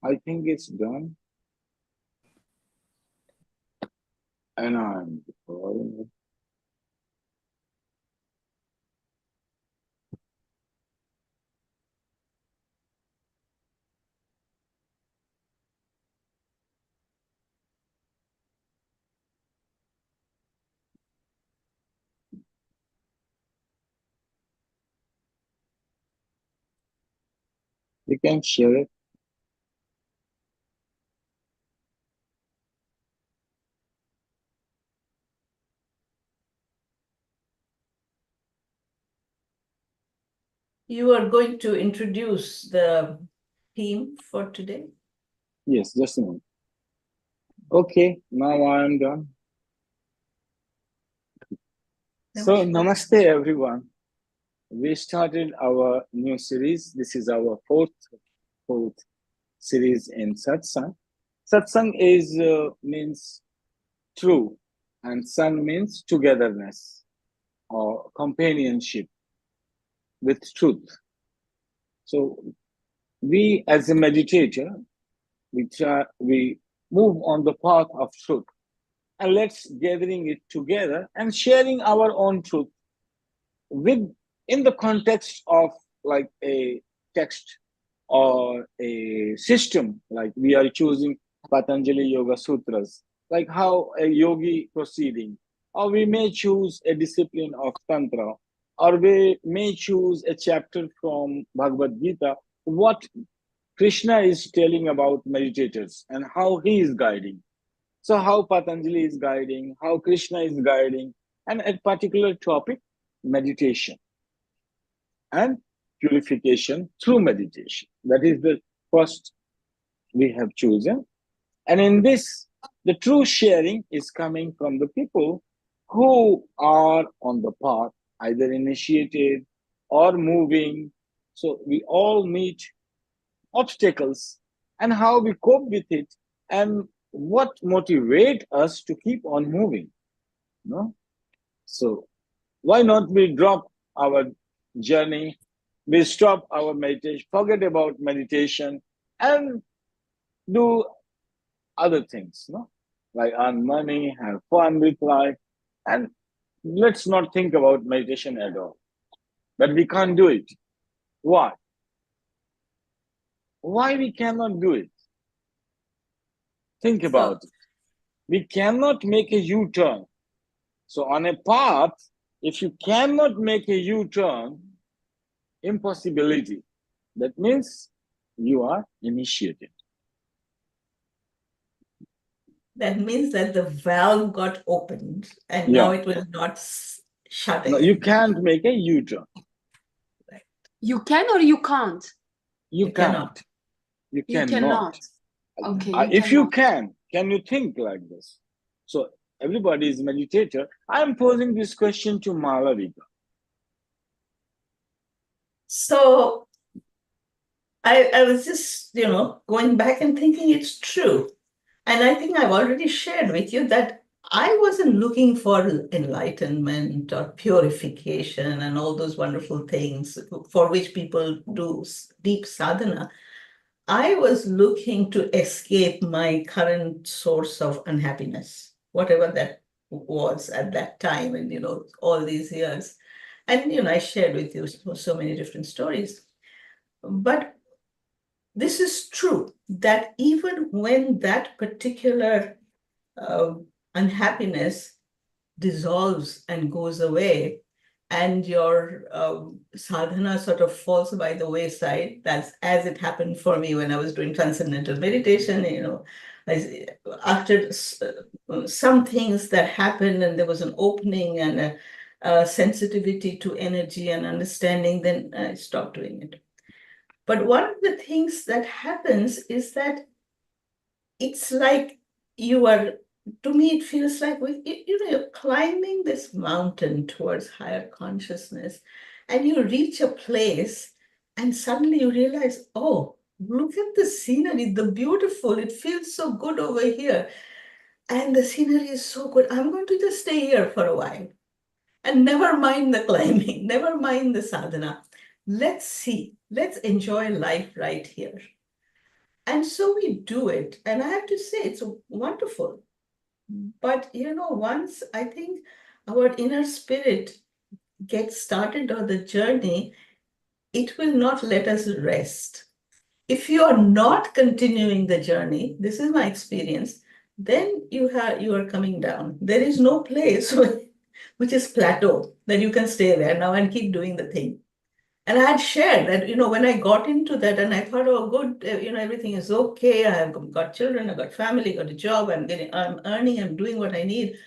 I think it's done. And I'm recording it. You can share it. You are going to introduce the theme for today? Yes, just a minute. Okay, now I'm done. So, namaste everyone. We started our new series. This is our fourth series in satsang. Satsang is means true, and sang means togetherness or companionship with truth. So we, as a meditator, we move on the path of truth, and let's gathering it together and sharing our own truth with in the context of like a text or a system, like we are choosing Patanjali Yoga Sutras, like how a yogi proceeding, or we may choose a discipline of Tantra, or we may choose a chapter from Bhagavad Gita, what Krishna is telling about meditators and how he is guiding. So, how Patanjali is guiding, how Krishna is guiding, and a particular topic, meditation and purification through meditation. That is the first we have chosen. And in this, the true sharing is coming from the people who are on the path, either initiated or moving. So we all meet obstacles and how we cope with it and what motivate us to keep on moving. No? So why not we drop our journey, we stop our meditation, forget about meditation, and do other things, no? Like earn money, have fun with life, and let's not think about meditation at all. But we can't do it. Why? Why we cannot do it? Think about it. We cannot make a U-turn. So on a path, if you cannot make a U-turn, impossibility. That means you are initiated. That means that the valve got opened and now it will not shut again. No, you can't make a U-turn. Right. You can or you can't? You cannot. You You cannot. Okay. If you can you think like this? So everybody is meditator. I'm posing this question to Malavika. So I was just, going back and thinking it's true. And I think I've already shared with you that I wasn't looking for enlightenment or purification and all those wonderful things for which people do deep sadhana. I was looking to escape my current source of unhappiness, whatever that was at that time and, all these years. And, I shared with you so many different stories. But this is true that even when that particular unhappiness dissolves and goes away, and your sadhana sort of falls by the wayside, that's as it happened for me when I was doing transcendental meditation, after some things that happened and there was an opening and a sensitivity to energy and understanding, then I stopped doing it. But one of the things that happens is that it's like to me, it feels like you're climbing this mountain towards higher consciousness, and you reach a place, and suddenly you realize, oh, look at the scenery, the beautiful, it feels so good over here. And the scenery is so good. I'm going to just stay here for a while. And never mind the climbing, never mind the sadhana. Let's enjoy life right here. And so we do it. And I have to say, it's wonderful. But, once I think our inner spirit gets started on the journey, it will not let us rest. If you are not continuing the journey, this is my experience, then you are coming down. There is no place which is plateau that you can stay there now and keep doing the thing. And I had shared that, when I got into that and I thought, oh, good, everything is okay. I have got children, I've got family, got a job, I'm earning, I'm doing what I need,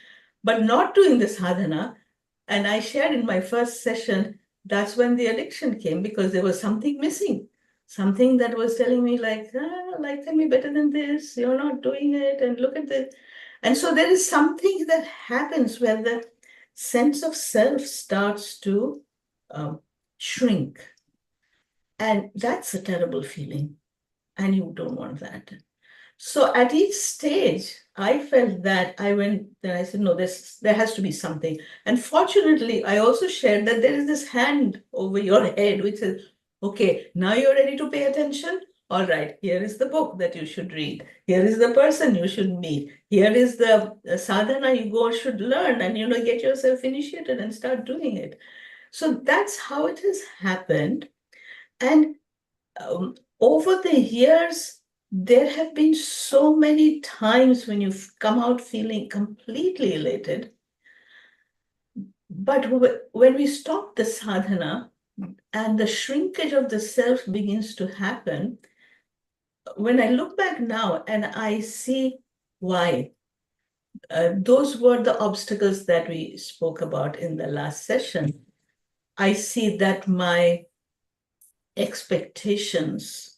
but not doing the sadhana. And I shared in my first session, that's when the addiction came, because there was something missing, something that was telling me like, life can be better than this, you're not doing it, and look at this. And so there is something that happens where the sense of self starts to shrink. And that's a terrible feeling. And you don't want that. So at each stage, I felt that then I said, no, there has to be something. And fortunately, I also shared that there is this hand over your head, which says, okay, now you're ready to pay attention. All right, here is the book that you should read. Here is the person you should meet. Here is the sadhana you should learn and, get yourself initiated and start doing it. So that's how it has happened. And over the years, there have been so many times when you've come out feeling completely elated. But when we stop the sadhana and the shrinkage of the self begins to happen, when I look back now and I see why, those were the obstacles that we spoke about in the last session. I see that my expectations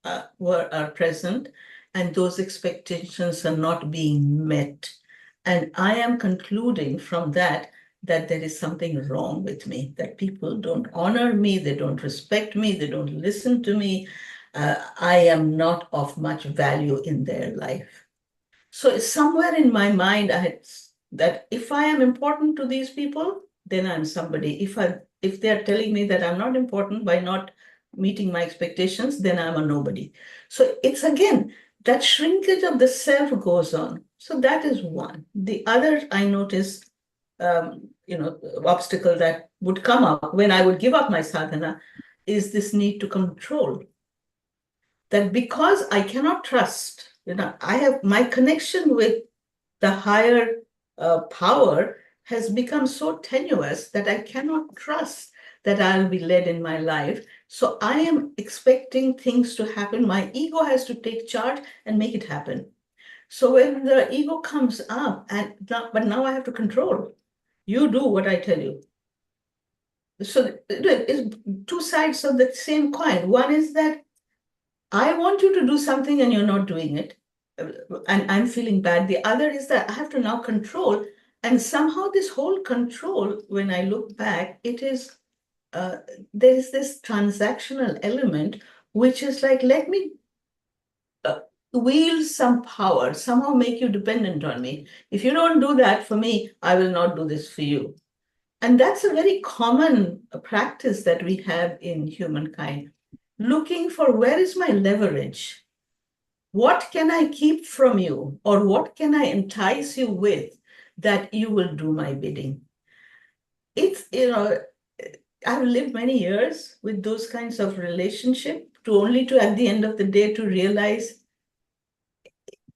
are present, and those expectations are not being met. And I am concluding from that there is something wrong with me, that people don't honor me, they don't respect me, they don't listen to me. I am not of much value in their life. So somewhere in my mind, I had that if I am important to these people, then I'm somebody. If they're telling me that I'm not important by not meeting my expectations, then I'm a nobody. So it's again, that shrinkage of the self goes on. So that is one. The other I noticed, obstacle that would come up when I would give up my sadhana is this need to control. That because I cannot trust, I have my connection with the higher power has become so tenuous that I cannot trust that I'll be led in my life. So I am expecting things to happen. My ego has to take charge and make it happen. So when the ego comes up, but now I have to control. You do what I tell you. So it's two sides of the same coin. One is that I want you to do something and you're not doing it, and I'm feeling bad. The other is that I have to now control. And somehow this whole control, when I look back, it is, there is this transactional element, which is like, let me wield some power, somehow make you dependent on me. If you don't do that for me, I will not do this for you. And that's a very common practice that we have in humankind. Looking for where is my leverage? What can I keep from you, or what can I entice you with that you will do my bidding? It's, I've lived many years with those kinds of relationship only to at the end of the day to realize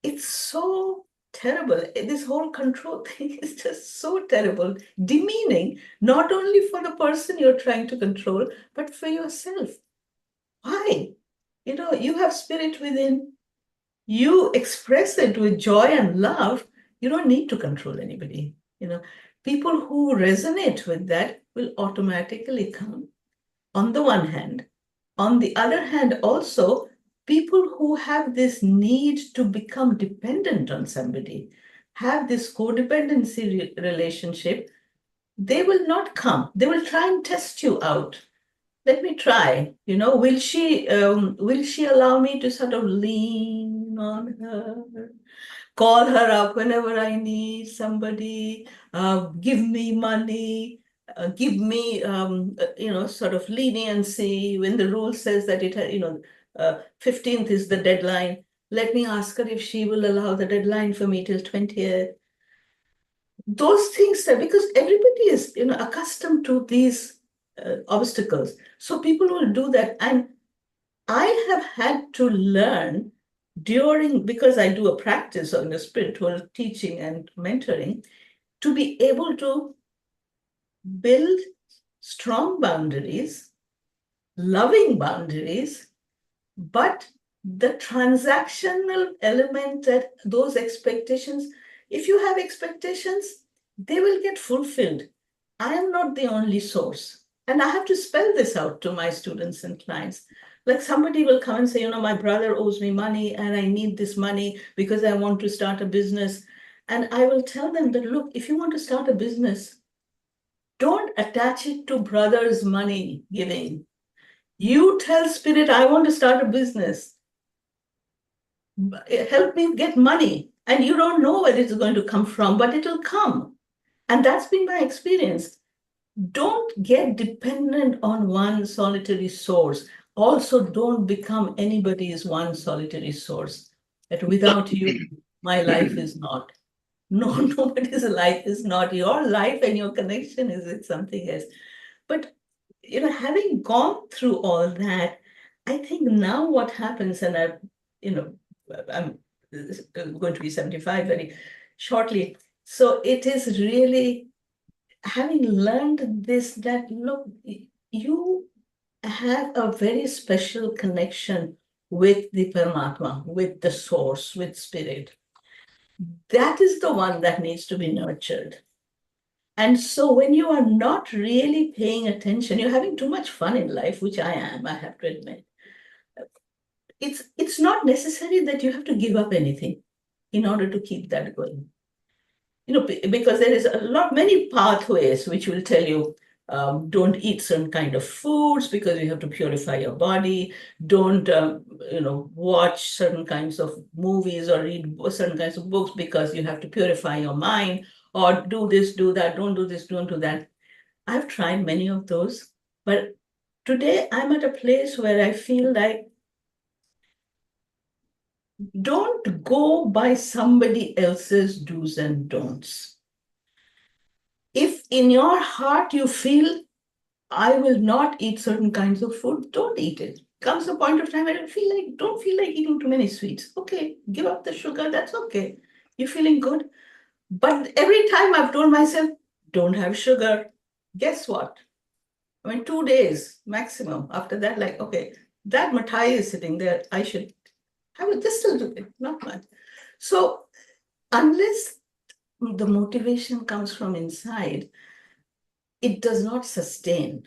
it's so terrible. This whole control thing is just so terrible, demeaning, not only for the person you're trying to control, but for yourself. Why? You have spirit within. You express it with joy and love. You don't need to control anybody. People who resonate with that will automatically come. On the one hand. On the other hand, also, people who have this need to become dependent on somebody, have this codependency relationship, they will not come. They will try and test you out. Let me try. Will she allow me to sort of lean on her, call her up whenever I need somebody, give me money, give me sort of leniency when the rule says that 15th is the deadline. Let me ask her if she will allow the deadline for me till 20th. Those things that, because everybody is, accustomed to these obstacles. So people will do that. And I have had to learn because I do a practice on the spiritual teaching and mentoring, to be able to build strong boundaries, loving boundaries, but the transactional element, that those expectations, if you have expectations, they will get fulfilled. I am not the only source. And I have to spell this out to my students and clients. Like somebody will come and say, my brother owes me money and I need this money because I want to start a business. And I will tell them that, look, if you want to start a business, don't attach it to brother's money giving. You tell Spirit, I want to start a business. Help me get money. And you don't know where it's going to come from, but it'll come. And that's been my experience. Don't get dependent on one solitary source. Also, don't become anybody's one solitary source. That without you, my life is not. No, nobody's life is not. Your life and your connection is with something else. But, having gone through all that, I think now what happens, and I'm going to be 75 very shortly. So it is really having learned this, that look, you have a very special connection with the Paramatma, with the source, with spirit. That is the one that needs to be nurtured. And so when you are not really paying attention, you're having too much fun in life, which I am, I have to admit. It's not necessary that you have to give up anything in order to keep that going. Because there is many pathways which will tell you, don't eat certain kind of foods because you have to purify your body. Don't, watch certain kinds of movies or read certain kinds of books because you have to purify your mind, or do this, do that, don't do this, don't do that. I've tried many of those, but today I'm at a place where I feel like, don't go by somebody else's do's and don'ts. If in your heart you feel, I will not eat certain kinds of food, don't eat it. Comes a point of time where you don't feel like eating too many sweets. Okay, give up the sugar, that's okay. You're feeling good. But every time I've told myself, don't have sugar, guess what? 2 days maximum. After that, okay, that mithai is sitting there, I should have it just a little bit, not much. So unless the motivation comes from inside, it does not sustain.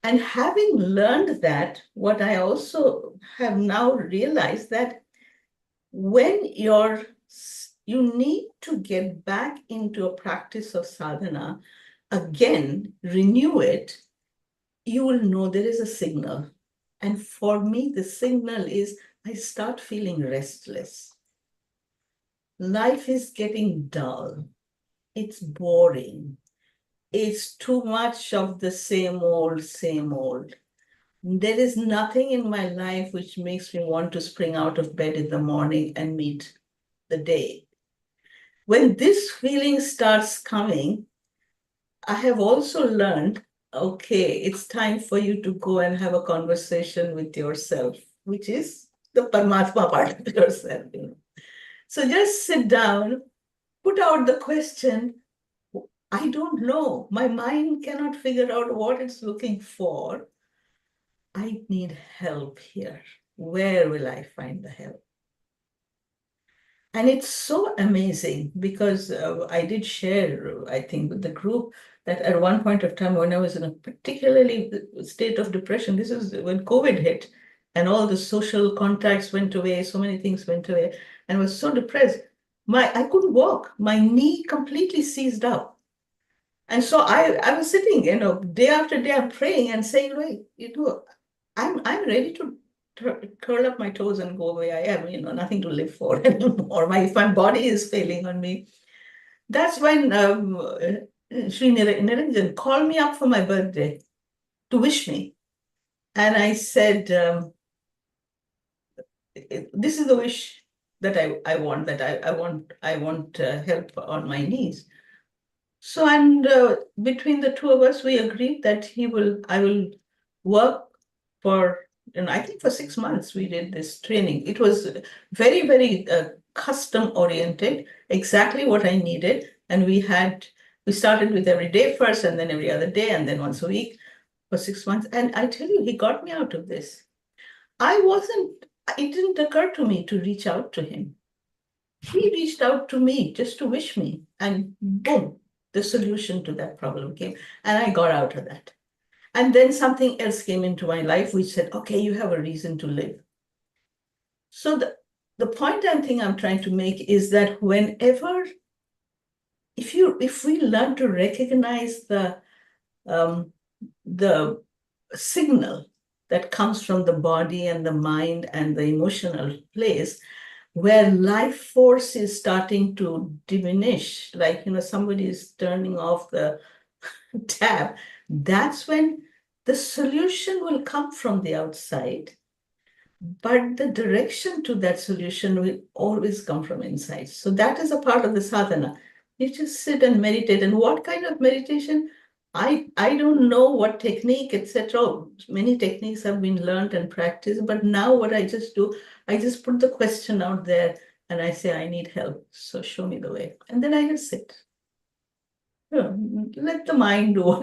And having learned that, what I also have now realized, that when you need to get back into a practice of sadhana, again, renew it, you will know there is a signal. And for me, the signal is I start feeling restless. Life is getting dull. It's boring. It's too much of the same old, same old. There is nothing in my life which makes me want to spring out of bed in the morning and meet the day. When this feeling starts coming, I have also learned, okay, it's time for you to go and have a conversation with yourself, which is the Paramatma part of yourself. So just sit down, put out the question, I don't know. My mind cannot figure out what it's looking for. I need help here. Where will I find the help? And it's so amazing because I did share, I think, with the group that at one point of time when I was in a particularly state of depression, this is when COVID hit and all the social contacts went away, so many things went away, and I was so depressed. I couldn't walk. My knee completely seized up. And so I was sitting, day after day, I'm praying and saying, wait, I'm ready to curl up my toes and go away. I am, nothing to live for anymore. My body is failing on me. That's when Sri Niranjan called me up for my birthday to wish me. And I said, this is the wish that I want, that I want help on my knees. So, and between the two of us, we agreed that I will work for, I think for 6 months we did this training. It was very, very custom oriented, exactly what I needed. And we started with every day first, and then every other day, and then once a week for 6 months. And I tell you, he got me out of this. It didn't occur to me to reach out to him. He reached out to me just to wish me, and boom, the solution to that problem came, and I got out of that. And then something else came into my life which said, okay, you have a reason to live. So the point I'm trying to make is that if we learn to recognize the signal that comes from the body and the mind and the emotional place, where life force is starting to diminish, like, somebody is turning off the tap, that's when the solution will come from the outside, but the direction to that solution will always come from inside. So that is a part of the sadhana. You just sit and meditate. And what kind of meditation? I don't know what technique, etc. Many techniques have been learned and practiced, but now what I just do, I just put the question out there and I say, I need help. So show me the way. And then I just sit. Let the mind do.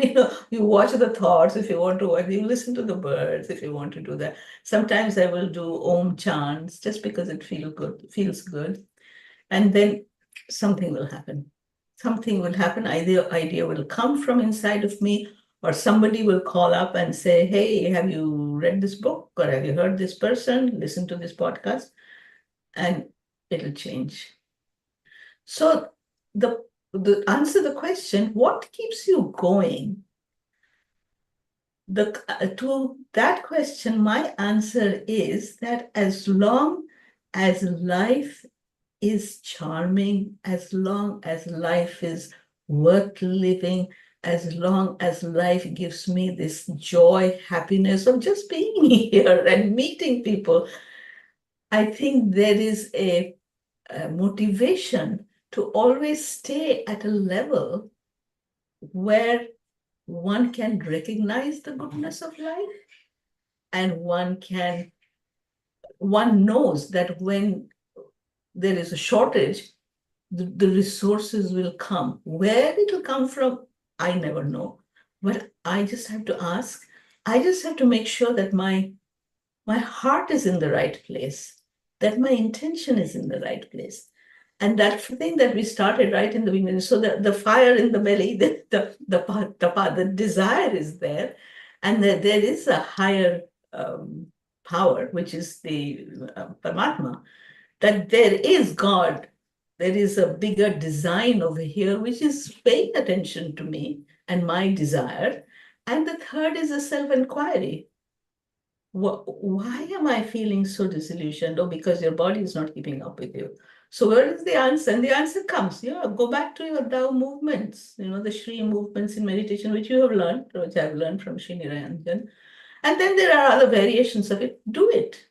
You watch the thoughts if you want to watch. You listen to the birds if you want to do that. Sometimes I will do Om chants just because it feels good. And then something will happen. Something will happen. Either idea will come from inside of me, or somebody will call up and say, hey, have you read this book? Or have you heard this person? Listen to this podcast. And it'll change. So the answer the question, what keeps you going? To that question, my answer is that as long as life is charming, as long as life is worth living, as long as life gives me this joy, happiness of just being here and meeting people, I think there is a motivation to always stay at a level where one can recognize the goodness of life, and one knows that when there is a shortage, the resources will come. Where it will come from, I never know. But I just have to ask. I just have to make sure that my heart is in the right place, that my intention is in the right place. And that thing that we started right in the beginning, so the fire in the belly, the desire is there, and there is a higher power, which is the Paramatma, that there is God, there is a bigger design over here, which is paying attention to me and my desire. And the third is a self-inquiry. Why am I feeling so disillusioned? Oh, because your body is not keeping up with you. So where is the answer? And the answer comes, go back to your Tao movements, the Shri movements in meditation, which you have learned, which I've learned from Shri Niranjan. And then there are other variations of it. Do it.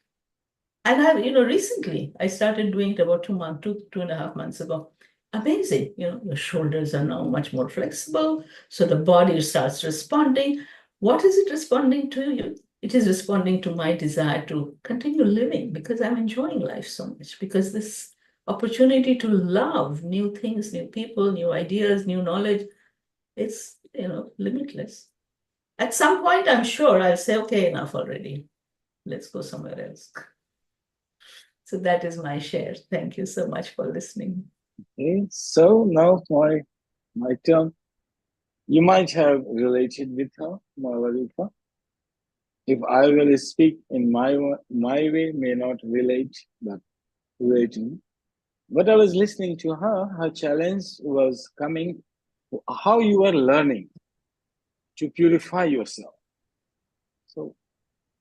And recently I started doing it about 2.5 months ago. Amazing. Your shoulders are now much more flexible. So the body starts responding. What is it responding to you? It is responding to my desire to continue living, because I'm enjoying life so much, because this opportunity to love new things, new people, new ideas, new knowledge, it's, limitless. At some point, I'm sure I'll say, okay, enough already. Let's go somewhere else. So that is my share. Thank you so much for listening. Okay, so now my turn. You might have related with her, Malavika. If I will speak in my way, may not relate, but relating. But I was listening to her challenge was coming, how you are learning to purify yourself. So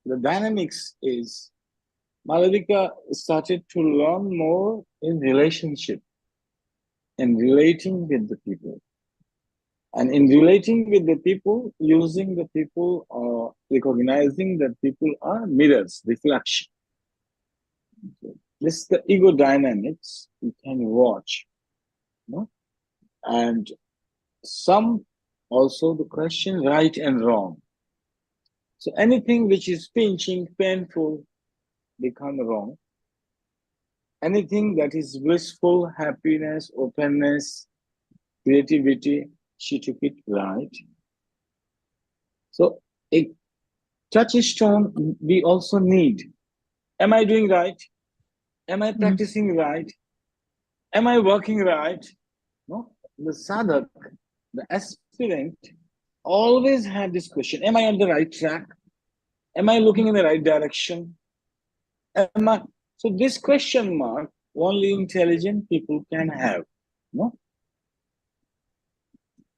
the dynamics is, Malavika started to learn more in relationship and relating with the people. And in relating with the people, using the people, or recognizing that people are mirrors, reflection. This is the ego dynamics you can watch, no? And some also the question right and wrong. So anything which is pinching, painful, become wrong. Anything that is blissful, happiness, openness, creativity, she took it right. So a touchstone we also need. Am I doing right? Am I practicing right? Am I working right? No, the sadhak, the aspirant, always have this question: am I on the right track? Am I looking in the right direction? Am I? So this question mark only intelligent people can have. No,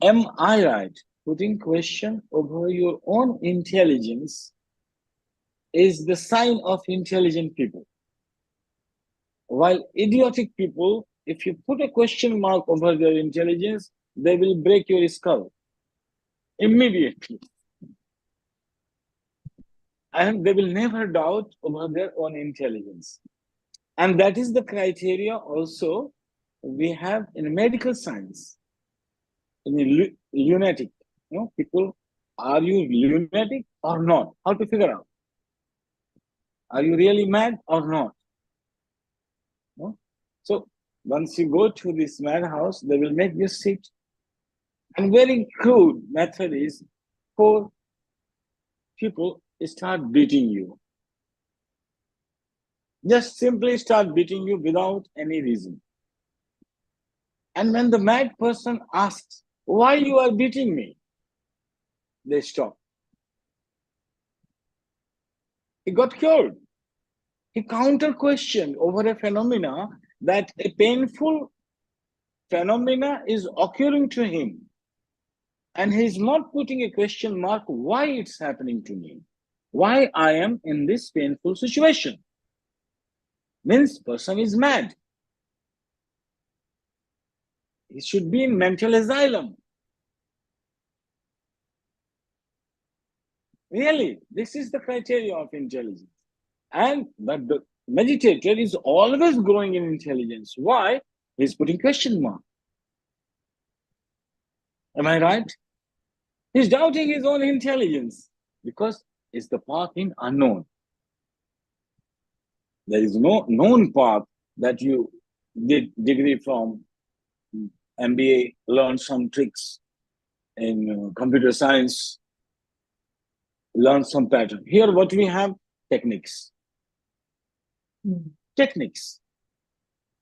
am I right? Putting question over your own intelligence is the sign of intelligent people. While idiotic people, if you put a question mark over their intelligence, they will break your skull immediately. And they will never doubt about their own intelligence. And that is the criteria also we have in medical science. In a lunatic, people, are you lunatic or not? How to figure out? Are you really mad or not? No? So once you go to this madhouse, they will make you sit. And very crude method is for people start beating you. Just simply start beating you without any reason. And when the mad person asks, why you are beating me? They stop. He got cured. He counter-questioned over a phenomena that a painful phenomena is occurring to him. And he's not putting a question mark why it's happening to me, why I am in this painful situation. Means person is mad. He should be in mental asylum. Really, this is the criteria of intelligence. But the meditator is always growing in intelligence. Why? He's putting question mark. Am I right? He's doubting his own intelligence because it's the path in unknown. There is no known path that you did degree from MBA, learn some tricks in computer science, learn some pattern. Here what we have, techniques. Techniques.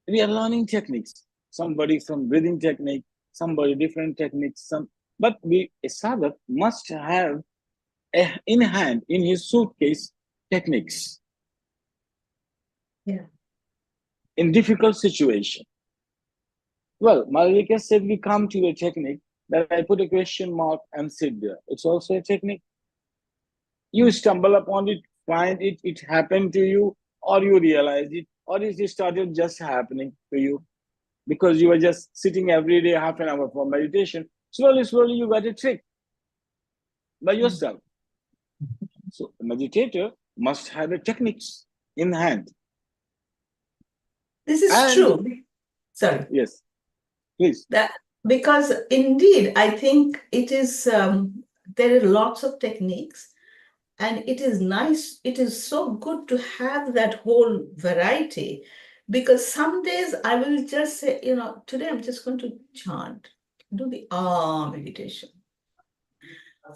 We are learning techniques. Somebody from breathing technique, somebody different techniques, but a sadhak must have in hand, in his suitcase, techniques. Yeah. In difficult situation. Well, Malavika said we come to a technique that I put a question mark and sit there. It's also a technique. You stumble upon it, find it, it happened to you, or you realize it, or it started just happening to you because you were just sitting every day half an hour for meditation. Slowly, you got a trick by yourself. So a meditator must have the techniques in hand. This is true. Sorry. Yes, please. Because indeed, I think it is, there are lots of techniques, and it is nice, it is so good to have that whole variety, because some days I will just say, today I'm just going to chant, do the meditation.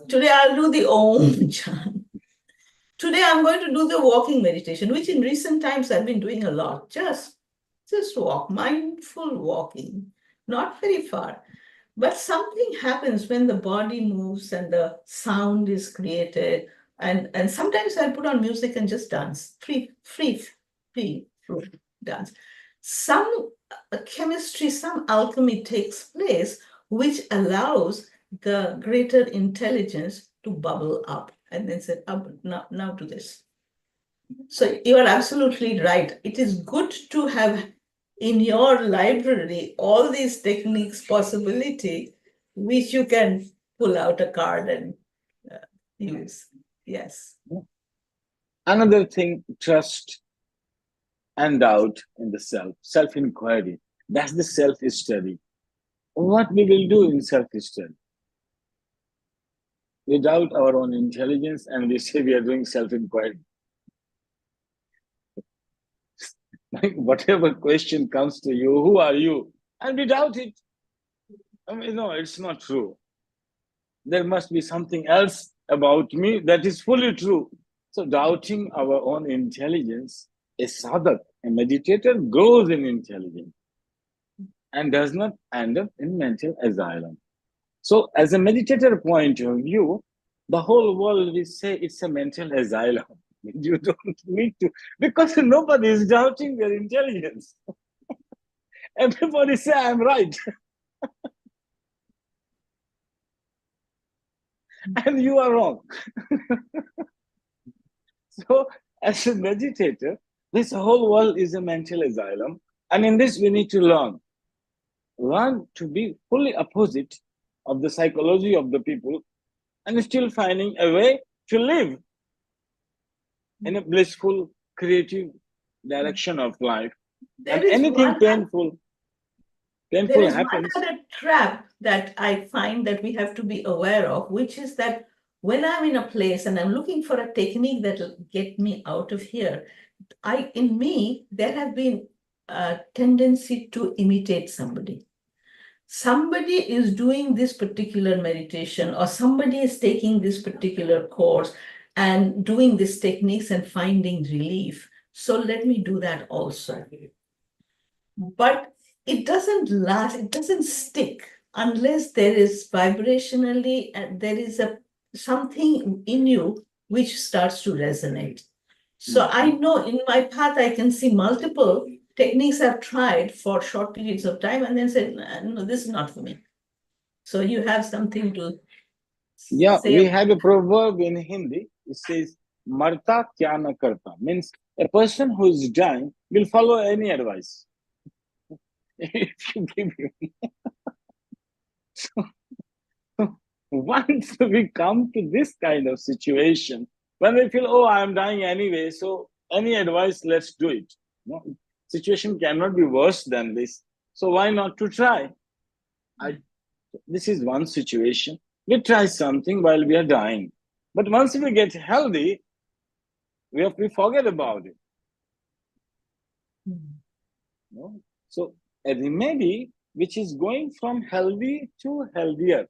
Today I'll do the Om chant. Today I'm going to do the walking meditation, which in recent times I've been doing a lot. Just walk, mindful walking, not very far. But something happens when the body moves and the sound is created. And sometimes I'll put on music and just dance, free dance. Some chemistry, some alchemy takes place, which allows the greater intelligence to bubble up and then say, now do this. So you are absolutely right. It is good to have in your library all these techniques possibility, which you can pull out a card and use. Yes. Another thing, trust and doubt in the self, self-inquiry. That's the self-study. What we will do in self-study? We doubt our own intelligence and we say we are doing self-inquiry. Like whatever question comes to you, who are you? And we doubt it. I mean, no, it's not true. There must be something else about me that is fully true. So doubting our own intelligence, a sadhak, a meditator grows in intelligence and does not end up in mental asylum. So as a meditator point of view, the whole world will say it's a mental asylum. You don't need to, because nobody is doubting their intelligence. Everybody say, I'm right. And you are wrong. So as a meditator, this whole world is a mental asylum. And in this, we need to learn to be fully opposite of the psychology of the people and still finding a way to live in a blissful, creative direction of life. And anything painful There is happens. one other trap that I find that we have to be aware of, which is that when I'm in a place and I'm looking for a technique that will get me out of here, in me, there have been a tendency to imitate somebody. Somebody is doing this particular meditation, or somebody is taking this particular course and doing these techniques and finding relief. So let me do that also. But it doesn't last, it doesn't stick unless there is vibrationally, there is something in you which starts to resonate. So I know in my path, I can see multiple techniques I've tried for short periods of time and then said, no, this is not for me. So you have something to say. We have a proverb in Hindi. It says, Marta kya na karta. Means a person who is dying will follow any advice. If you give him. So, once we come to this kind of situation, when we feel, oh, I'm dying anyway, so any advice, let's do it. No, situation cannot be worse than this. So why not to try? This is one situation. We try something while we are dying. But once we get healthy, we forget about it. No? So a remedy which is going from healthy to healthier.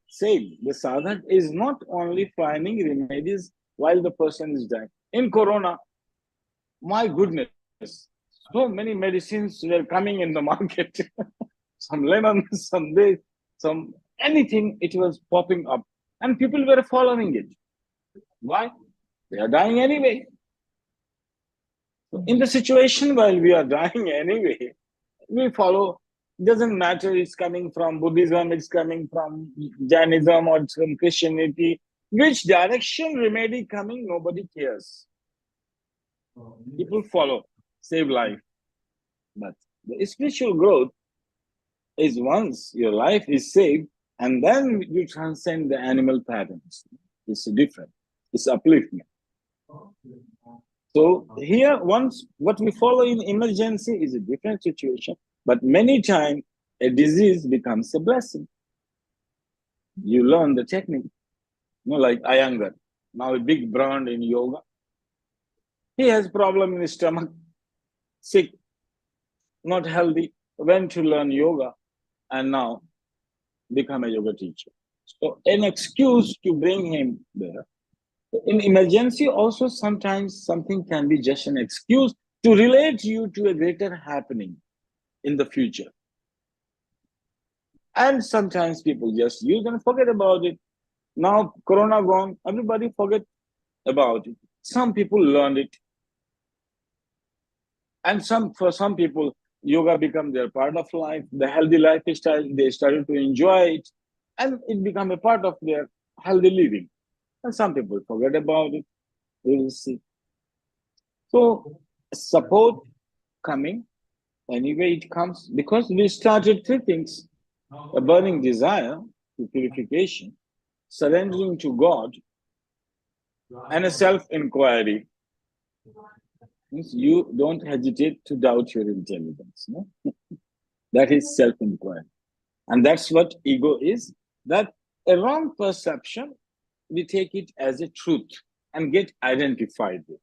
Say the sadhak is not only finding remedies while the person is dying. In Corona, my goodness, so many medicines were coming in the market. Some lemon, some this, some anything, it was popping up. And people were following it. Why? They are dying anyway. So in the situation while we are dying anyway, we follow. Doesn't matter it's coming from Buddhism, it's coming from Jainism or from Christianity. Which direction remedy coming, nobody cares. People follow, save life. But the spiritual growth is once your life is saved and then you transcend the animal patterns. It's different. It's upliftment. So here, once what we follow in emergency is a different situation, but many times a disease becomes a blessing. You learn the technique, like Iyengar, now a big brand in yoga. He has problem in his stomach, sick, not healthy, went to learn yoga and now become a yoga teacher. So an excuse to bring him there. In emergency also sometimes something can be just an excuse to relate you to a greater happening in the future. And sometimes people just use and forget about it. Now Corona gone, everybody forget about it. Some people learned it. And for some people, yoga become their part of life, the healthy lifestyle, they started to enjoy it, and it become a part of their healthy living. And some people forget about it. We will see. So support coming, anyway it comes, because we started three things: a burning desire to purification, surrendering to God, and a self-inquiry. Means you don't hesitate to doubt your intelligence. No? That is self-inquiry. And that's what ego is, that a wrong perception, we take it as a truth and get identified with.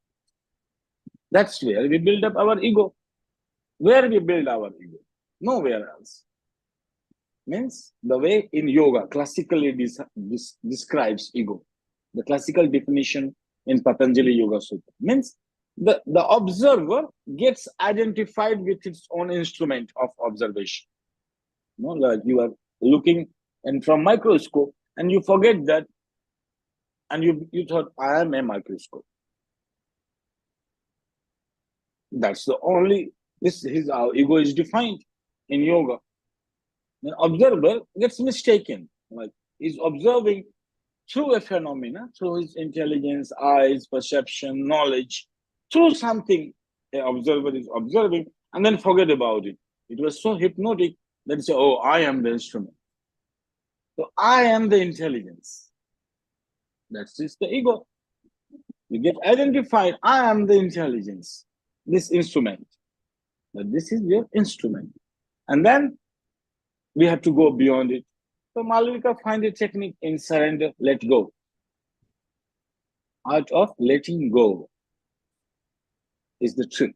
That's where we build up our ego. Where we build our ego? Nowhere else. Means the way in yoga classically describes ego. The classical definition in Patanjali Yoga Sutra means the observer gets identified with its own instrument of observation. You know, like you are looking and from microscope and you forget that, and you thought, I am a microscope. That's the only, this is how ego is defined in yoga. An observer gets mistaken, like he's observing through a phenomena, through his intelligence, eyes, perception, knowledge, through something an observer is observing, and then forget about it. It was so hypnotic that he said, oh, I am the instrument. So I am the intelligence. That's just the ego. You get identified, I am the intelligence, this instrument. But this is your instrument. And then we have to go beyond it. So Malavika find a technique in surrender, let go. Art of letting go is the trick.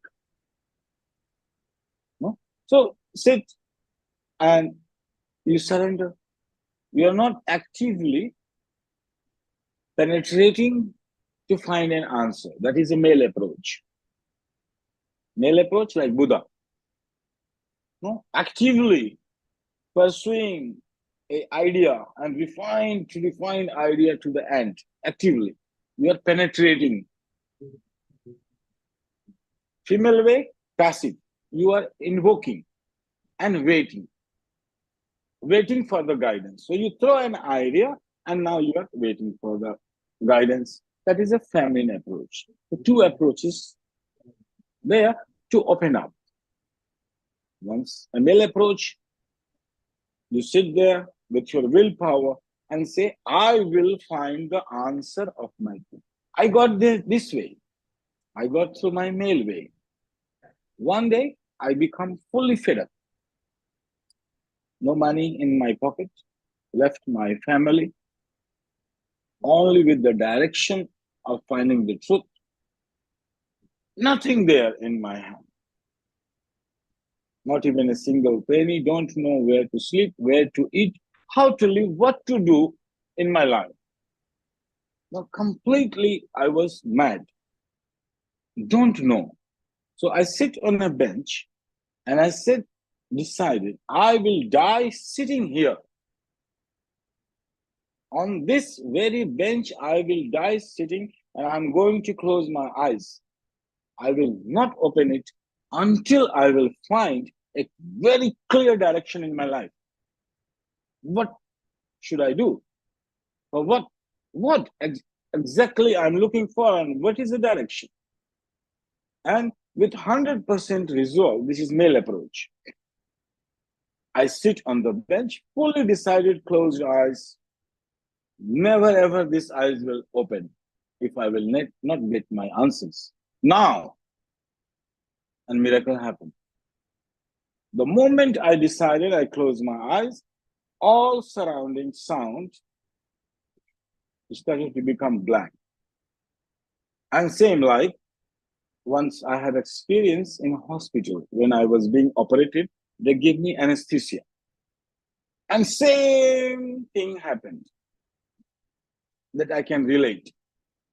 No? So sit and you surrender. You are not actively penetrating to find an answer. That is a male approach. Male approach like Buddha. No? Actively pursuing an idea and refine idea to the end. Actively. You are penetrating. Female way, passive. You are invoking and waiting for the guidance. So you throw an idea and now you are waiting for the guidance. That is a feminine approach. The two approaches there to open up. Once a male approach, you sit there with your willpower and say, I will find the answer of my thing. I got this way. I got through my male way. One day, I become fully fed up. No money in my pocket, left my family, only with the direction of finding the truth. Nothing there in my hand. Not even a single penny, don't know where to sleep, where to eat, how to live, what to do in my life. Now, completely, I was mad. Don't know. So I sit on a bench and I decided, I will die sitting here. On this very bench, I will die sitting and I'm going to close my eyes. I will not open it until I will find a very clear direction in my life. What should I do? Or what exactly I'm looking for and what is the direction? And with 100% resolve, this is male approach. I sit on the bench, fully decided, closed eyes. Never ever these eyes will open if I will not get my answers. Now, and miracle happened. The moment I decided, I closed my eyes, all surrounding sound started to become blank. And same like once I had experience in hospital when I was being operated, they gave me anesthesia. And same thing happened that I can relate.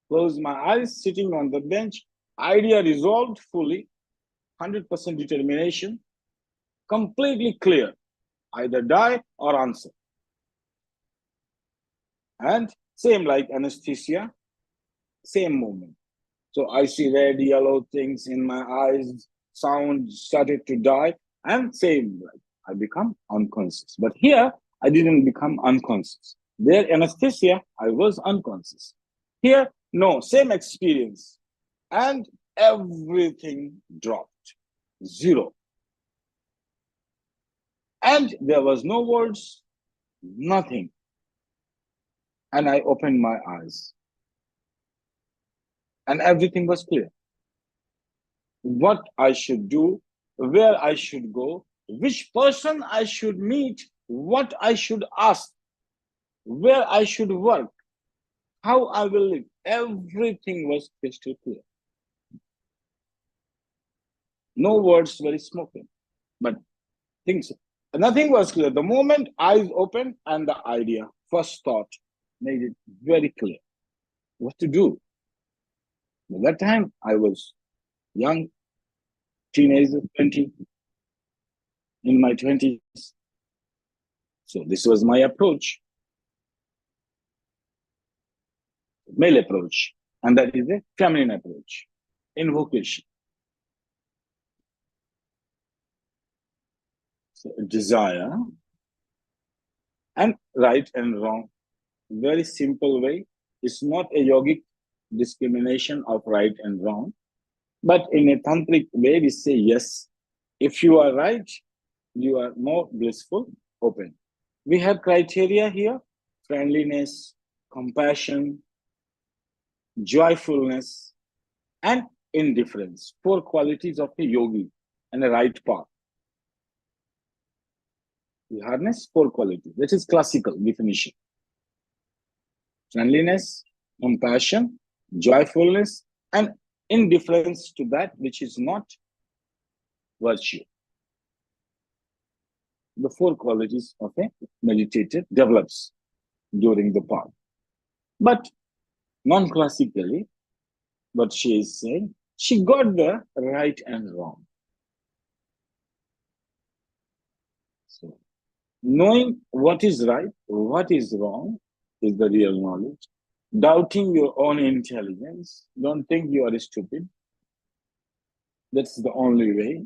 Close my eyes, sitting on the bench, idea resolved fully, 100% determination, completely clear, either die or answer. And same like anesthesia, same moment. So I see red, yellow things in my eyes, sound started to die, and same like I become unconscious. But here, I didn't become unconscious. There, anesthesia, I was unconscious. Here, no, same experience. And everything dropped, zero. And there was no words, nothing. And I opened my eyes. And everything was clear. what I should do, where I should go, which person I should meet, what I should ask, where I should work, how I will live. Everything was crystal clear. No words were spoken, but nothing was clear. The moment eyes opened and the idea, first thought, made it very clear what to do. At that time, I was young, teenager, 20, in my 20s. So this was my approach, male approach, and that is a feminine approach, invocation. So desire and right and wrong, very simple way. It's not a yogic discrimination of right and wrong, but in a tantric way, we say yes. If you are right, you are more blissful, open. We have criteria here: friendliness, compassion, joyfulness, and indifference. 4 qualities of a yogi and a right path. We harness 4 qualities. That is classical definition: friendliness, compassion, joyfulness, and indifference to that which is not virtue. The 4 qualities of a meditator develops during the path. But non-classically, what she is saying, she got the right and wrong. So, knowing what is right, what is wrong, is the real knowledge. Doubting your own intelligence, don't think you are stupid. That's the only way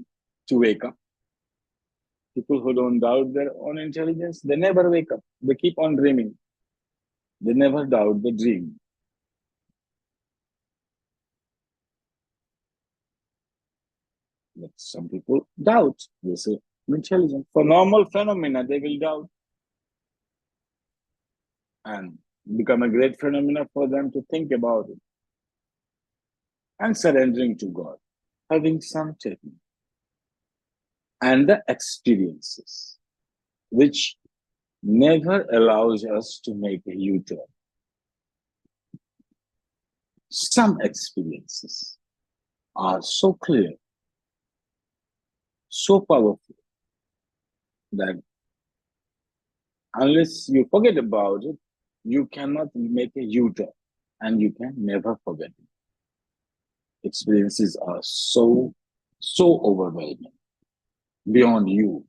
to wake up. People who don't doubt their own intelligence, they never wake up. They keep on dreaming. They never doubt the dream. But some people doubt. They say, I'm intelligent. For normal phenomena, they will doubt. And become a great phenomena for them to think about it. And surrendering to God, having some technique. And the experiences, which never allows us to make a U-turn. Some experiences are so clear, so powerful, that unless you forget about it, you cannot make a U-turn, and you can never forget it. Experiences are so overwhelming, beyond you.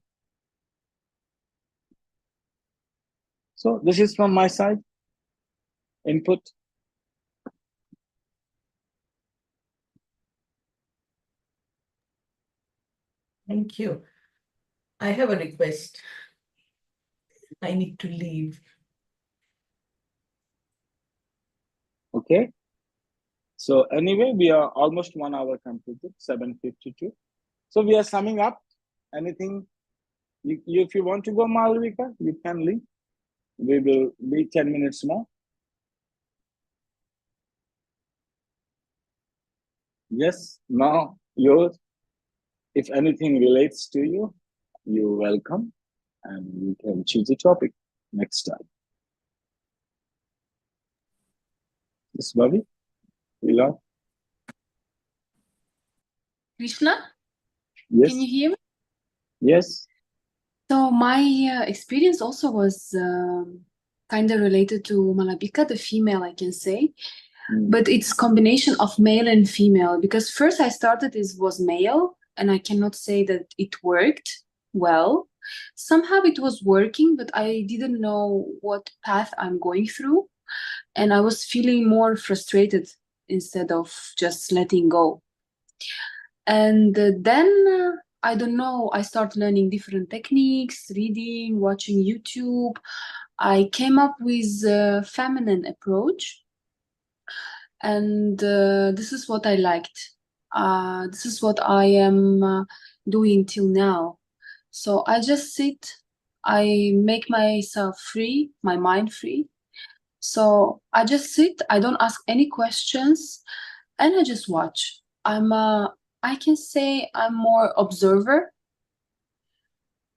So this is from my side, input. Thank you. I have a request. I need to leave. Okay. So anyway, we are almost 1 hour completed, 7:52. So we are summing up. Anything, if you want to go, Malvika, you can leave. We will be 10 minutes more. Yes, now yours. If anything relates to you, you're welcome, and we can choose a topic next time. Yes, Bobby, we love. Krishna, Yes. can you hear me? Yes. So my experience also was kind of related to Malabika, the female, I can say. But it's combination of male and female, because first I started was male, and I cannot say that it worked well. Somehow it was working, but I didn't know what path I'm going through, and I was feeling more frustrated instead of just letting go. And then I don't know, I started learning different techniques, reading, watching YouTube. I came up with a feminine approach. And this is what I liked. This is what I am doing till now. So I just sit, I make myself free, my mind free. So I just sit, I don't ask any questions, and I just watch. I'm I can say I'm more observer,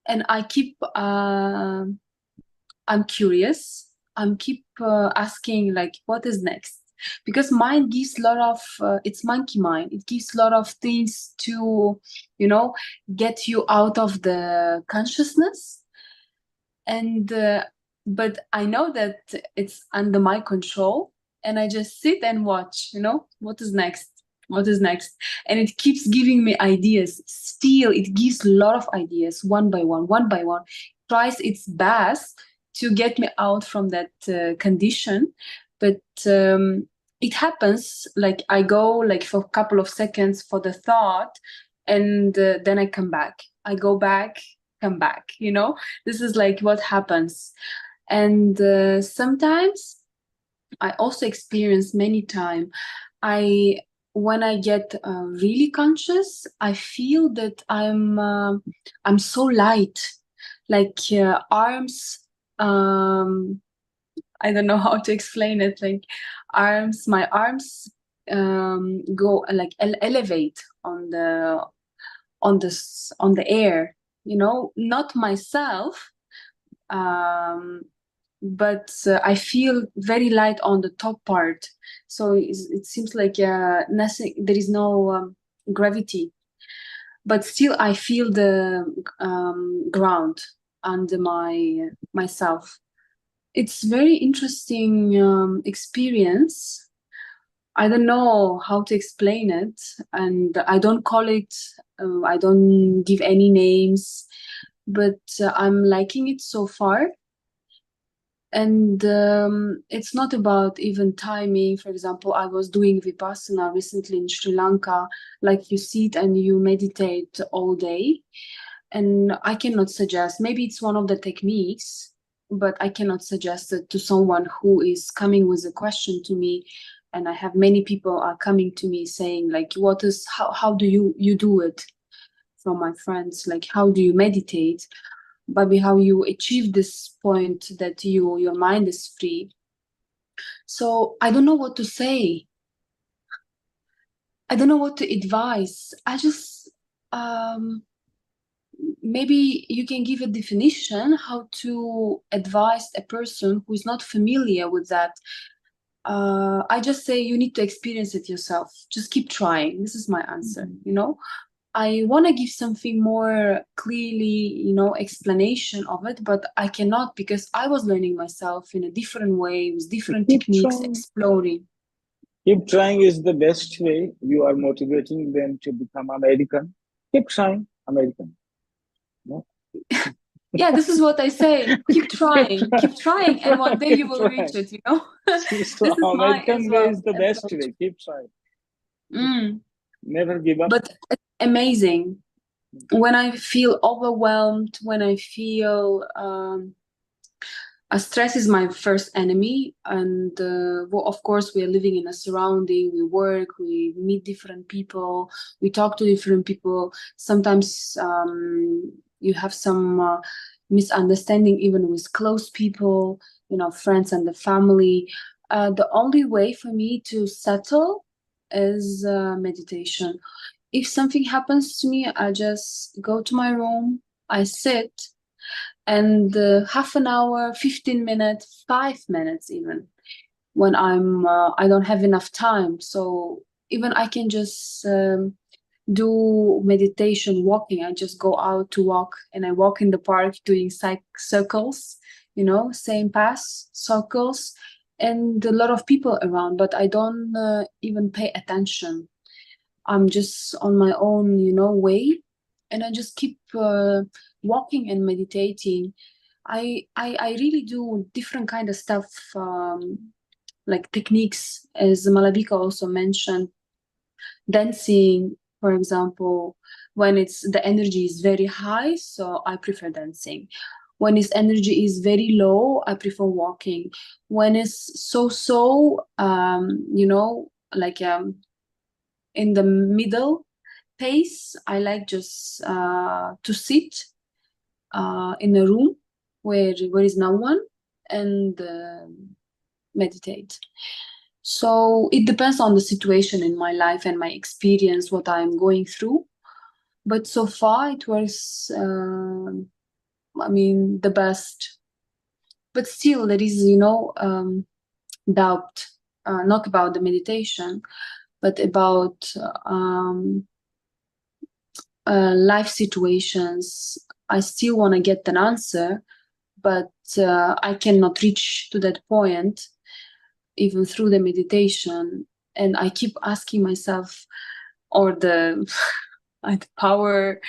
and I keep I'm curious. I'm keep asking like, what is next? Because mind gives a lot of it's monkey mind. It gives a lot of things to, you know, get you out of the consciousness. And but I know that it's under my control, and I just sit and watch, you know, what is next, what is next. And it keeps giving me ideas. Still, it gives a lot of ideas, one by one, tries its best to get me out from that condition. But it happens like I go like for a couple of seconds for the thought, and then I come back. I go back, come back, you know. This is like what happens. And sometimes I also experience many time, when I get really conscious, I feel that I'm so light, like arms, I don't know how to explain it, like my arms go like elevate on the air, you know, not myself, but I feel very light on the top part. So it seems like nothing, there is no gravity, but still I feel the ground under myself. It's very interesting experience. I don't know how to explain it, and I don't call it, I don't give any names, but I'm liking it so far. And it's not about even timing. For example, I was doing Vipassana recently in Sri Lanka, like you sit and you meditate all day. And I cannot suggest, maybe it's one of the techniques, but I cannot suggest it to someone who is coming with a question to me. And I have many people are coming to me saying like, how do you do it? From my friends, like, how do you meditate? Bobby, how you achieve this point that your mind is free. So I don't know what to say. I don't know what to advise. I just maybe you can give a definition how to advise a person who is not familiar with that. I just say you need to experience it yourself. Just keep trying. This is my answer, you know. I want to give something more clearly, you know, explanation of it, but I cannot, because I was learning myself in a different way with different techniques, exploring. Keep trying is the best way. You are motivating them to become American. Keep trying, American. No? Yeah, this is what I say. Keep trying, and one day you will reach it, you know. So this is American way is the best way. Keep trying. Never give up. But it's amazing. When I feel overwhelmed, when I feel stress is my first enemy, and well, of course we are living in a surrounding, we work, we meet different people, we talk to different people. Sometimes you have some misunderstanding even with close people, you know, friends and the family. The only way for me to settle is meditation. If something happens to me, I just go to my room, I sit, and half an hour, 15 minutes, 5 minutes even, when I don't have enough time. So even I can just do meditation walking. I just go out to walk, and I walk in the park doing circles, you know, same path, circles, and a lot of people around, but I don't even pay attention. I'm just on my own, you know, way, and I just keep walking and meditating. I really do different kind of stuff, like techniques, as Malabika also mentioned. Dancing, for example, when the energy is very high, so I prefer dancing. When its energy is very low, I prefer walking. When it's so, you know, like in the middle pace, I like just to sit in a room where is no one, and meditate. So it depends on the situation in my life and my experience, what I'm going through. But so far it was, the best. But still there is, doubt, not about the meditation, but about life situations. I still want to get an answer, but I cannot reach to that point even through the meditation. And I keep asking myself, or the power,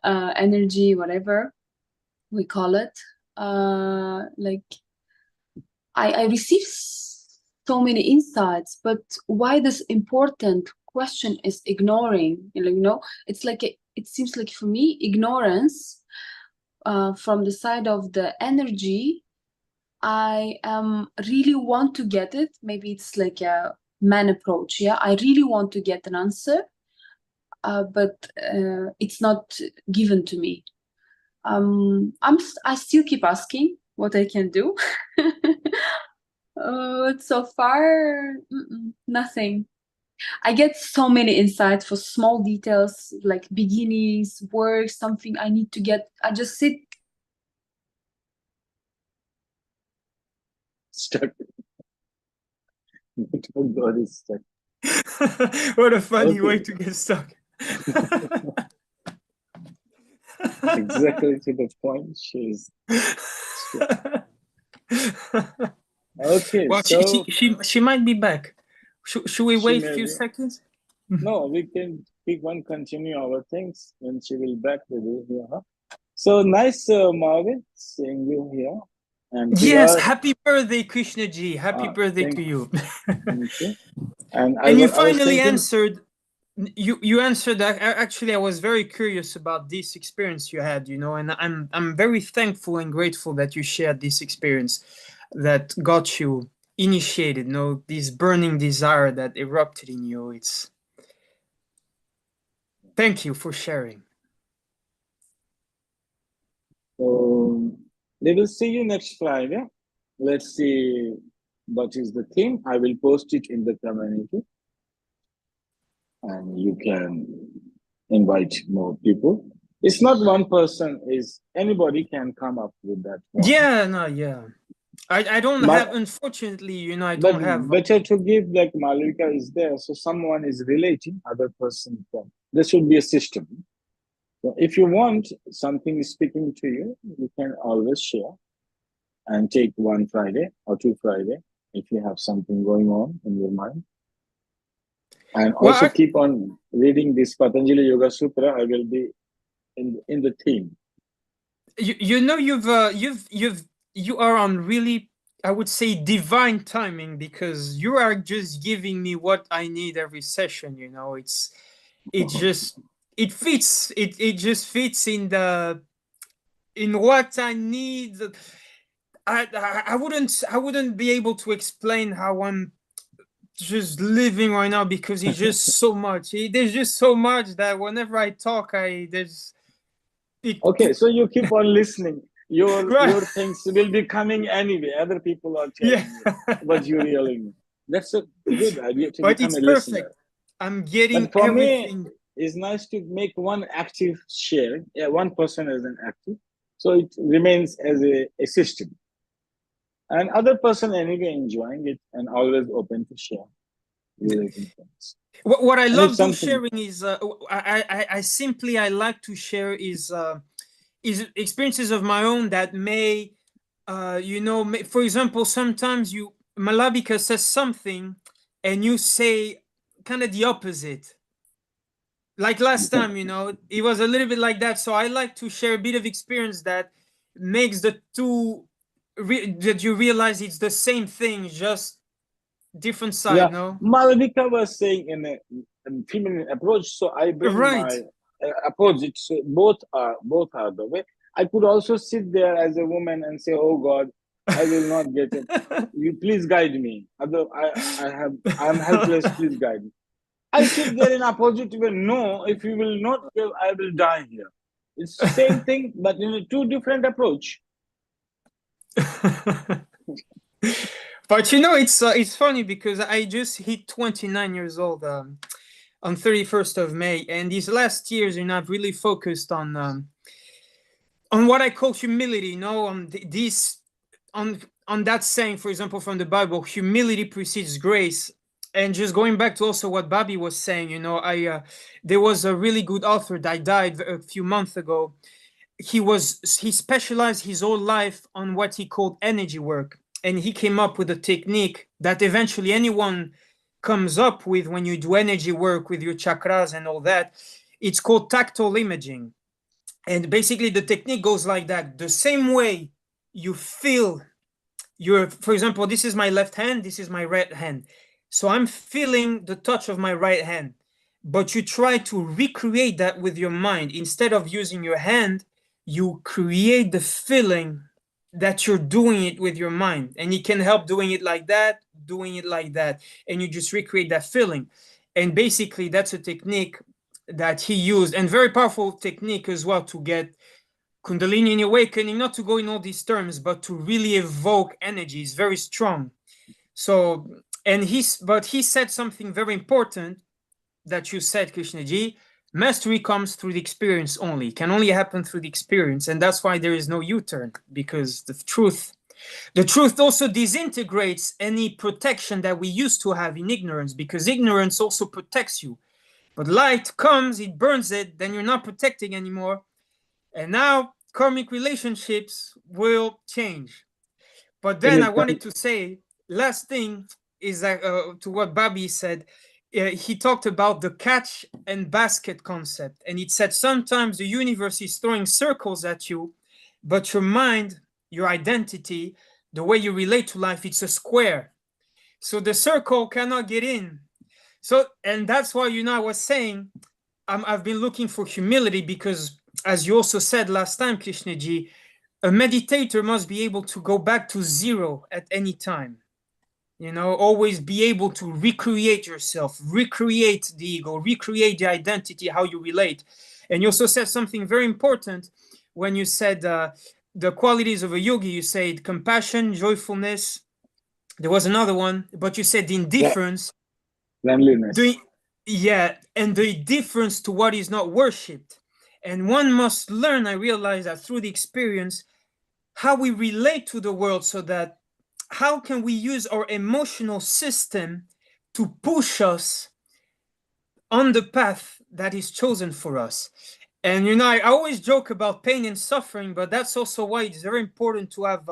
energy, whatever we call it, like I receive so many insights, but why this important question is ignoring? It's like it seems like for me ignorance from the side of the energy. I really want to get it. Maybe it's like a man approach. Yeah, I really want to get an answer, but it's not given to me. I still keep asking what I can do. But so far, nothing. I get so many insights for small details like beginnings, work, something I need to get. I just sit. Stuck. Oh God, is stuck. What a funny way to get stuck. Exactly to the point. She's okay. Well, So she might be back. Should we wait a few seconds? No, we can continue our things when she will back with you here. Huh? So nice, Marvin, seeing you here. And yes, happy birthday, Krishna ji. Happy birthday to you. Thank you. And you finally answered. You answered that. Actually, I was very curious about this experience you had, and I'm very thankful and grateful that you shared this experience that got you initiated, this burning desire that erupted in you. Thank you for sharing. So we will see you next Friday. Let's see what is the theme. I will post it in the community. And you can invite more people. It's not one person, anybody can come up with that one. Yeah. I don't have, unfortunately, I don't have. Better to give, like Malvika is there, so someone is relating, other person can. There should be a system. So if you want something speaking to you, you can always share and take 1 Friday or 2 Friday if you have something going on in your mind. And also keep on reading this Patanjali Yoga Sutra. I will be in the theme. You are on really, I would say, divine timing, because you are just giving me what I need every session. It just fits in what I need. I wouldn't be able to explain how I'm just living right now, because it's just so much. There's just so much that whenever I talk, Okay, so you keep on listening. Your things will be coming anyway. Other people are telling you what you really need. That's a good idea to become a listener. I'm getting but for everything. Me, it's nice to make one active share. One person as an active, so it remains as a system. And other person anyway enjoying it and always open to share. What I love to sharing is I like to share is experiences of my own that may for example, sometimes Malabika says something and you say kind of the opposite, like last time. It was a little bit like that. So I like to share a bit of experience that makes the two that you realize it's the same thing, just different side. Malavika was saying in a feminine approach, so I bring my opposite. So both are the way. I could also sit there as a woman and say, "Oh God, I will not get it. You please guide me. I'm helpless. Please guide me." I sit there in opposite way. No, if you will not give, I will die here. It's the same thing, but in a two different approach. But you know, it's funny because I just hit 29 years old on 31st of May, and these last years, you know, I've really focused on what I call humility. You know, on that saying, for example, from the Bible, humility precedes grace. And just going back to also what Bobby was saying, you know, there was a really good author that died a few months ago. He specialized his whole life on what he called energy work, and he came up with a technique that eventually anyone comes up with when you do energy work with your chakras and all that. It's called tactile imaging, and basically the technique goes like that. The same way you feel for example, this is my left hand, this is my right hand, so I'm feeling the touch of my right hand, but you try to recreate that with your mind. Instead of using your hand, you create the feeling that you're doing it with your mind, and you can help doing it like that, and you just recreate that feeling. And basically that's a technique that he used, and very powerful technique as well, to get Kundalini awakening, not to go in all these terms, but to really evoke energy. Is very strong. So, but he said something very important that you said, Krishnaji. Mastery comes through the experience only. It can only happen through the experience. And that's why there is no U-turn, because the truth also disintegrates any protection that we used to have in ignorance, because ignorance also protects you. But light comes, it burns it, then you're not protecting anymore. And now karmic relationships will change. But then I wanted to say, last thing is that to what Bobby said, he talked about the catch and basket concept. And it said sometimes the universe is throwing circles at you, but your mind, your identity, the way you relate to life, it's a square. So the circle cannot get in. So, and that's why, you know, I was saying, I've been looking for humility because, as you also said last time, Krishnaji, a meditator must be able to go back to zero at any time. You know, always be able to recreate yourself, recreate the ego, recreate the identity, how you relate. And you also said something very important when you said the qualities of a yogi. You said compassion, joyfulness. There was another one, but you said indifference. Cleanliness. Yeah, and the difference to what is not worshipped. And one must learn, I realize that through the experience, how we relate to the world, so that how can we use our emotional system to push us on the path that is chosen for us. And, you know, I always joke about pain and suffering, but that's also why it's very important to have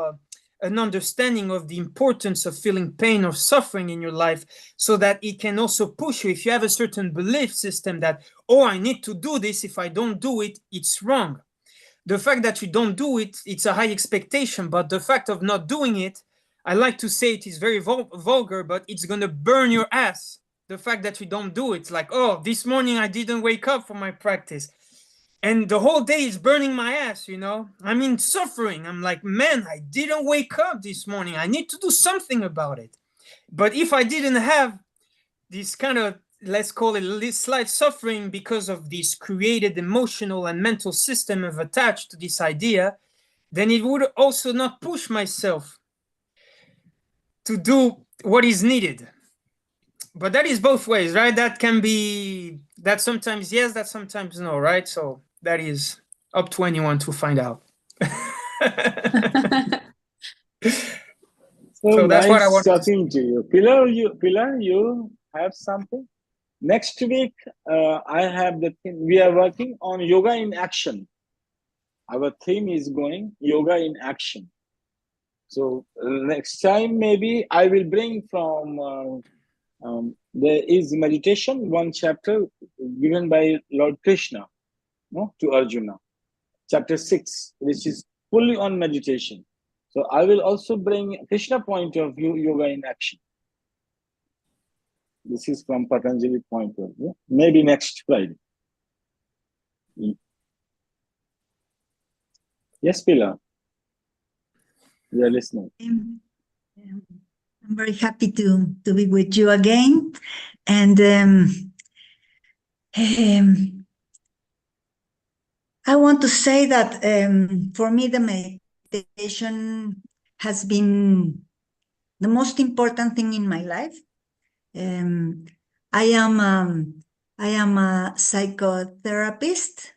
an understanding of the importance of feeling pain or suffering in your life, so that it can also push you. If you have a certain belief system that, oh, I need to do this, if I don't do it, it's wrong. The fact that you don't do it, it's a high expectation, but the fact of not doing it, I like to say it is very vulgar, but it's going to burn your ass. The fact that you don't do it, it's like, oh, this morning I didn't wake up for my practice, and the whole day is burning my ass, you know. I'm in suffering. I'm like, man, I didn't wake up this morning. I need to do something about it. But if I didn't have this kind of, let's call it slight suffering because of this created emotional and mental system of attached to this idea, then it would also not push myself to do what is needed. But that is both ways, right? That can be, that sometimes yes, that sometimes no, right? So that is up to anyone to find out. So that's what I nice want talking to you. Pilar, you have something? Next week, I have the thing. We are working on yoga in action. Our theme is going yoga in action. So next time, maybe I will bring from, there is meditation, one chapter given by Lord Krishna, no, to Arjuna, chapter 6, which is fully on meditation. So I will also bring Krishna point of view, yoga in action. This is from Patanjali point of view. Maybe next Friday. Yes, Pilar. We are listening. I'm very happy to be with you again. And I want to say that for me, the meditation has been the most important thing in my life. I am a psychotherapist,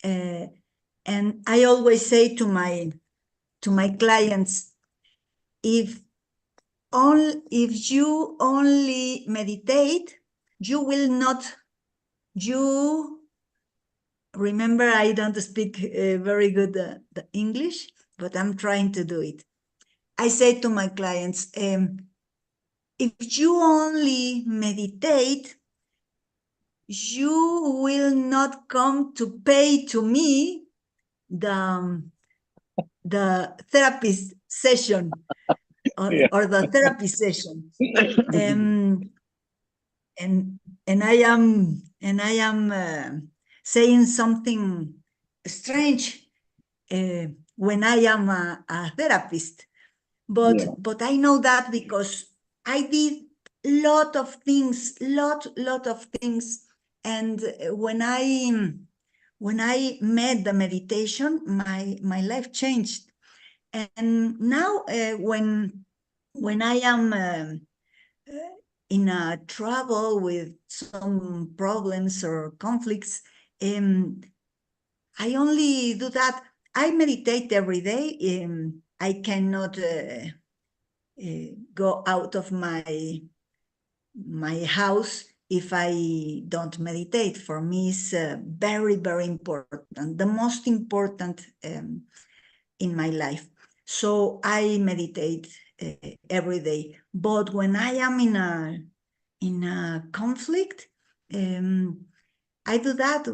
and I always say to my clients, if you only meditate, remember, I don't speak very good the English, but I'm trying to do it. I say to my clients, if you only meditate, you will not come to pay to me the therapist session or the therapy session. And I am saying something strange when I am a therapist, but I know that because I did lot of things, and when I met the meditation, my life changed. And now when I am in a trouble with some problems or conflicts, I only do that. I meditate every day. I cannot go out of my house if I don't meditate. For me, it's very, very important, the most important in my life. So I meditate every day. But when I am in a conflict, I do that,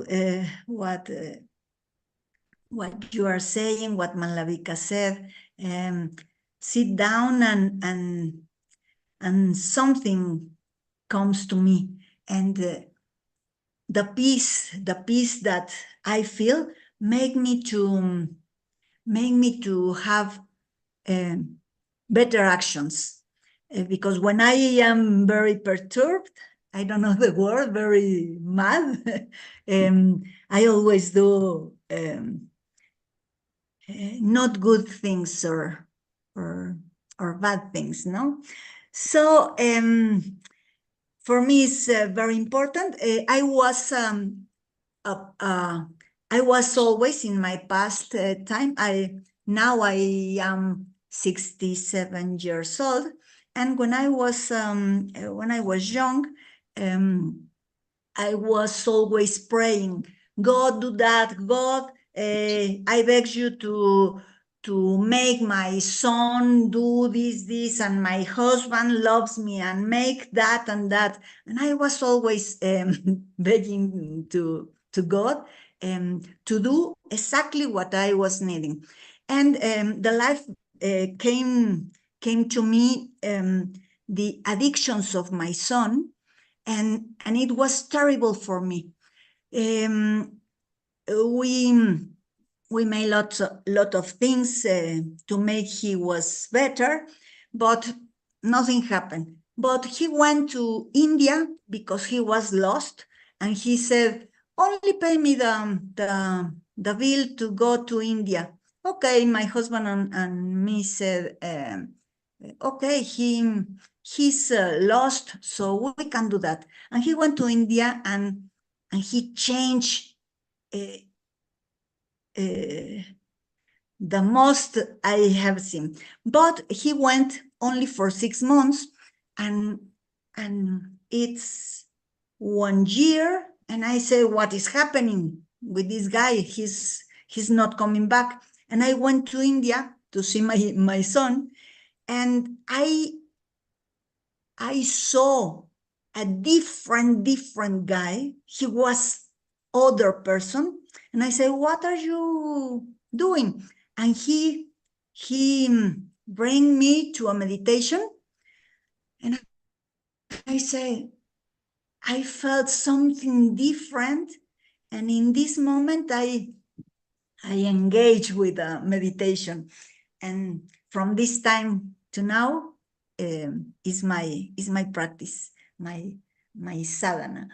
what you are saying, what Malavika said, sit down and something comes to me, and the peace that I feel make me to have better actions, because when I am very perturbed, I don't know the word, very mad, I always do not good things or bad things, no? So for me, it's very important. I was always in my past time. Now I am 67 years old, and when I was young, I was always praying, God, do that, God, I beg you to make my son do this, and my husband loves me, and make that and that. And I was always begging to God to do exactly what I was needing. And the life came to me, the addictions of my son, and it was terrible for me. We made lot of things to make he was better, but nothing happened. But he went to India because he was lost, and he said, only pay me the bill to go to India. Okay, my husband and me said, okay, he's lost, so we can do that. And he went to India, and he changed the most I have seen. But he went only for 6 months, and it's 1 year, and I say, what is happening with this guy? He's not coming back. And I went to India to see my son, and I saw a different guy. He was other person, and I said, what are you doing? And he bring me to a meditation, and I say, I felt something different, and in this moment I engage with meditation, and from this time to now is my practice, my sadhana.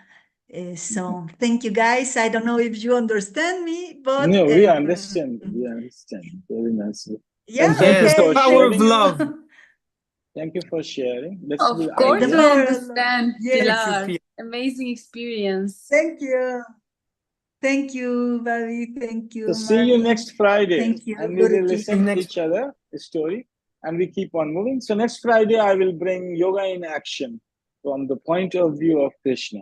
So thank you, guys. I don't know if you understand me, but no, we understand. We understand very nicely. Yeah, and thank you Yes, for the power of sharing. love. Thank you for sharing. Of I course, The guess- I moral. understand, Yes. Pilar. Pilar. Amazing experience. Thank you. Thank you, Bobby. Thank you, So see you Marty. next Friday. Thank you, And we will Guruji. listen Next- each other a story and we keep on moving. So next Friday, I will bring yoga in action from the point of view of Krishna.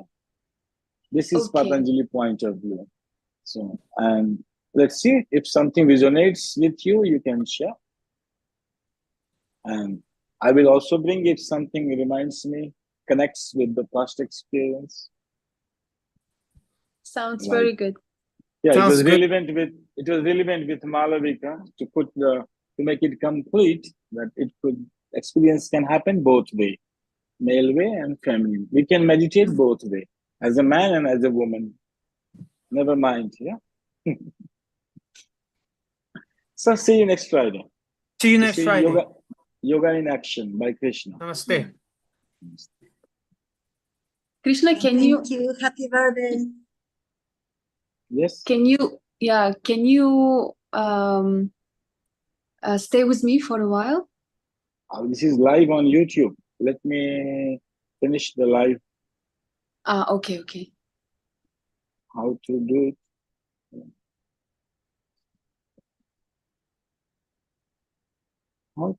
This is Okay. Patanjali point of view. So, and let's see if something resonates with you, you can share. And I will also bring if something reminds me, connects with the past experience. Sounds Like- very good. Yeah, Sounds it good. was relevant with Malavika to make it complete that experience can happen both way, male way and feminine. We can meditate both way, as a man and as a woman. Never mind, yeah. So see you next Friday. See you next Friday. Yoga in Action by Krishna. Namaste. Krishna, can you Thank you. Happy birthday. Yes. can you stay with me for a while? This is live on YouTube. Let me finish the live. Okay. How to do it? How